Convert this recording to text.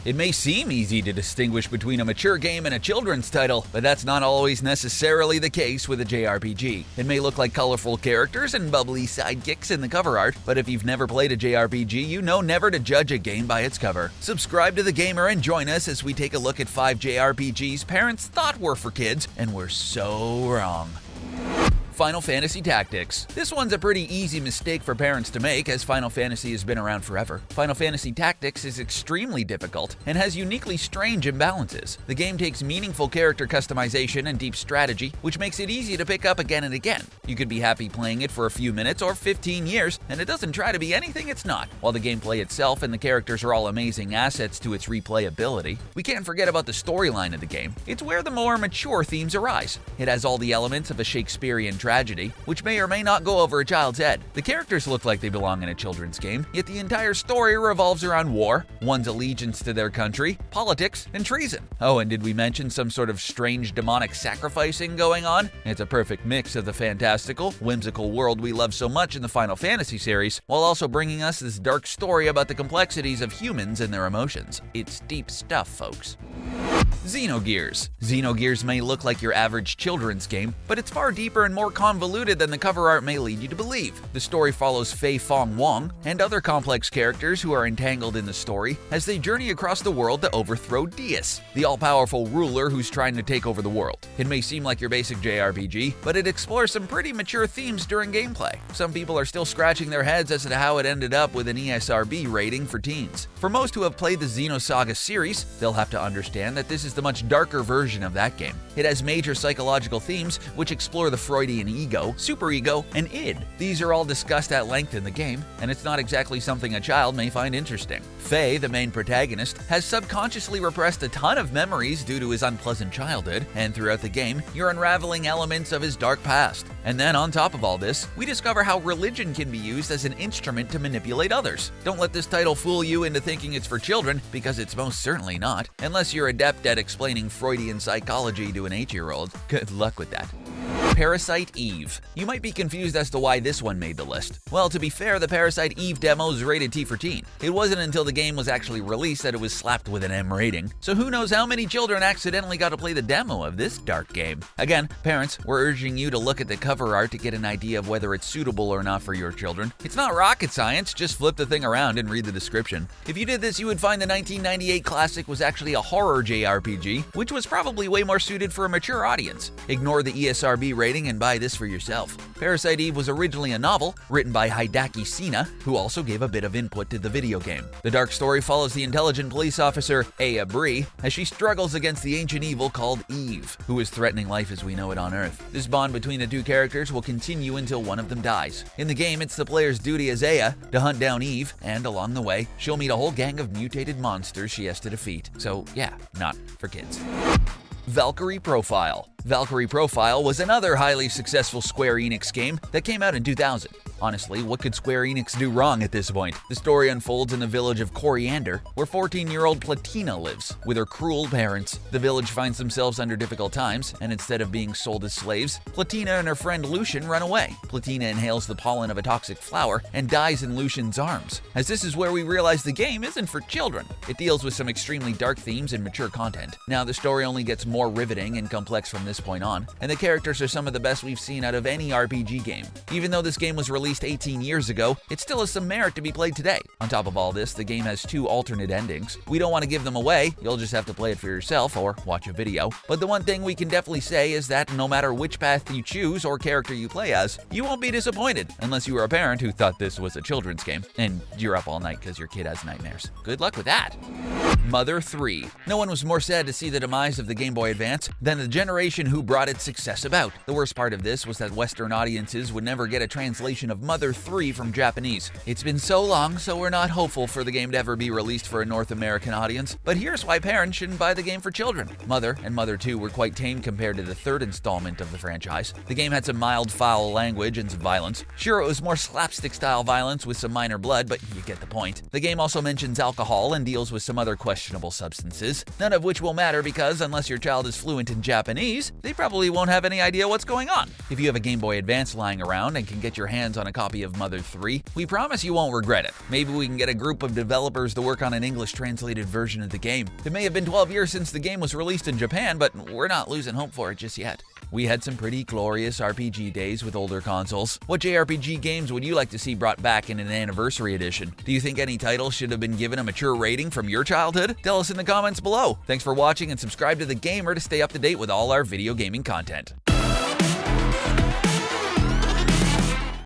It may seem easy to distinguish between a mature game and a children's title, but that's not always necessarily the case with a JRPG. It may look like colorful characters and bubbly sidekicks in the cover art, but if you've never played a JRPG, you know never to judge a game by its cover. Subscribe to TheGamer and join us as we take a look at 5 JRPGs parents thought were for kids and were so wrong. Final Fantasy Tactics. This one's a pretty easy mistake for parents to make, as Final Fantasy has been around forever. Final Fantasy Tactics is extremely difficult and has uniquely strange imbalances. The game takes meaningful character customization and deep strategy, which makes it easy to pick up again and again. You could be happy playing it for a few minutes or 15 years, and it doesn't try to be anything it's not. While the gameplay itself and the characters are all amazing assets to its replayability, we can't forget about the storyline of the game. It's where the more mature themes arise. It has all the elements of a Shakespearean tragedy, which may or may not go over a child's head. The characters look like they belong in a children's game, yet the entire story revolves around war, one's allegiance to their country, politics, and treason. Oh, and did we mention some sort of strange demonic sacrificing going on? It's a perfect mix of the fantastical, whimsical world we love so much in the Final Fantasy series, while also bringing us this dark story about the complexities of humans and their emotions. It's deep stuff, folks. Xenogears. Xenogears may look like your average children's game, but it's far deeper and more convoluted than the cover art may lead you to believe. The story follows Fei Fong Wong and other complex characters who are entangled in the story as they journey across the world to overthrow Deus, the all-powerful ruler who's trying to take over the world. It may seem like your basic JRPG, but it explores some pretty mature themes during gameplay. Some people are still scratching their heads as to how it ended up with an ESRB rating for teens. For most who have played the Xenosaga series, they'll have to understand that this is the much darker version of that game. It has major psychological themes which explore the Freudian ego, superego, and id. These are all discussed at length in the game, and it's not exactly something a child may find interesting. Fei, the main protagonist, has subconsciously repressed a ton of memories due to his unpleasant childhood, and throughout the game, you're unraveling elements of his dark past. And then on top of all this, we discover how religion can be used as an instrument to manipulate others. Don't let this title fool you into thinking it's for children, because it's most certainly not, unless you're adept at explaining Freudian psychology to an 8-year-old. Good luck with that. Parasite Eve. You might be confused as to why this one made the list. Well, to be fair, the Parasite Eve demo is rated T for teen. It wasn't until the game was actually released that it was slapped with an M rating, so who knows how many children accidentally got to play the demo of this dark game. Again, parents, we're urging you to look at the cover art to get an idea of whether it's suitable or not for your children. It's not rocket science, just flip the thing around and read the description. If you did this, you would find the 1998 classic was actually a horror JRPG, which was probably way more suited for a mature audience. Ignore the ESRB rating and buy this for yourself. Parasite Eve was originally a novel written by Hideaki Sina, who also gave a bit of input to the video game. The dark story follows the intelligent police officer Aya Bree as she struggles against the ancient evil called Eve, who is threatening life as we know it on Earth. This bond between the two characters will continue until one of them dies. In the game, it's the player's duty as Aya to hunt down Eve, and along the way, she'll meet a whole gang of mutated monsters she has to defeat. So yeah, not for kids. Valkyrie Profile. Valkyrie Profile was another highly successful Square Enix game that came out in 2000. Honestly, what could Square Enix do wrong at this point? The story unfolds in the village of Coriander, where 14-year-old Platina lives with her cruel parents. The village finds themselves under difficult times, and instead of being sold as slaves, Platina and her friend Lucian run away. Platina inhales the pollen of a toxic flower and dies in Lucian's arms. As this is where we realize the game isn't for children. It deals with some extremely dark themes and mature content. Now, the story only gets more riveting and complex from this point on, and the characters are some of the best we've seen out of any RPG game. Even though this game was released 18 years ago, it still has some merit to be played today. On top of all this, the game has 2 alternate endings. We don't want to give them away, you'll just have to play it for yourself or watch a video. But the one thing we can definitely say is that no matter which path you choose or character you play as, you won't be disappointed, unless you were a parent who thought this was a children's game, and you're up all night because your kid has nightmares. Good luck with that. Mother 3. No one was more sad to see the demise of the Game Boy Advance than the generation who brought its success about. The worst part of this was that Western audiences would never get a translation of Mother 3 from Japanese. It's been so long, so we're not hopeful for the game to ever be released for a North American audience, but here's why parents shouldn't buy the game for children. Mother and Mother 2 were quite tame compared to the third installment of the franchise. The game had some mild foul language and some violence. Sure, it was more slapstick-style violence with some minor blood, but you get the point. The game also mentions alcohol and deals with some other questionable substances, none of which will matter because unless your child is fluent in Japanese, kids, they probably won't have any idea what's going on. If you have a Game Boy Advance lying around and can get your hands on a copy of Mother 3, we promise you won't regret it. Maybe we can get a group of developers to work on an English translated version of the game. It may have been 12 years since the game was released in Japan, but we're not losing hope for it just yet. We had some pretty glorious RPG days with older consoles. What JRPG games would you like to see brought back in an anniversary edition? Do you think any title should have been given a mature rating from your childhood? Tell us in the comments below. Thanks for watching and subscribe to The Gamer to stay up to date with all our video gaming content.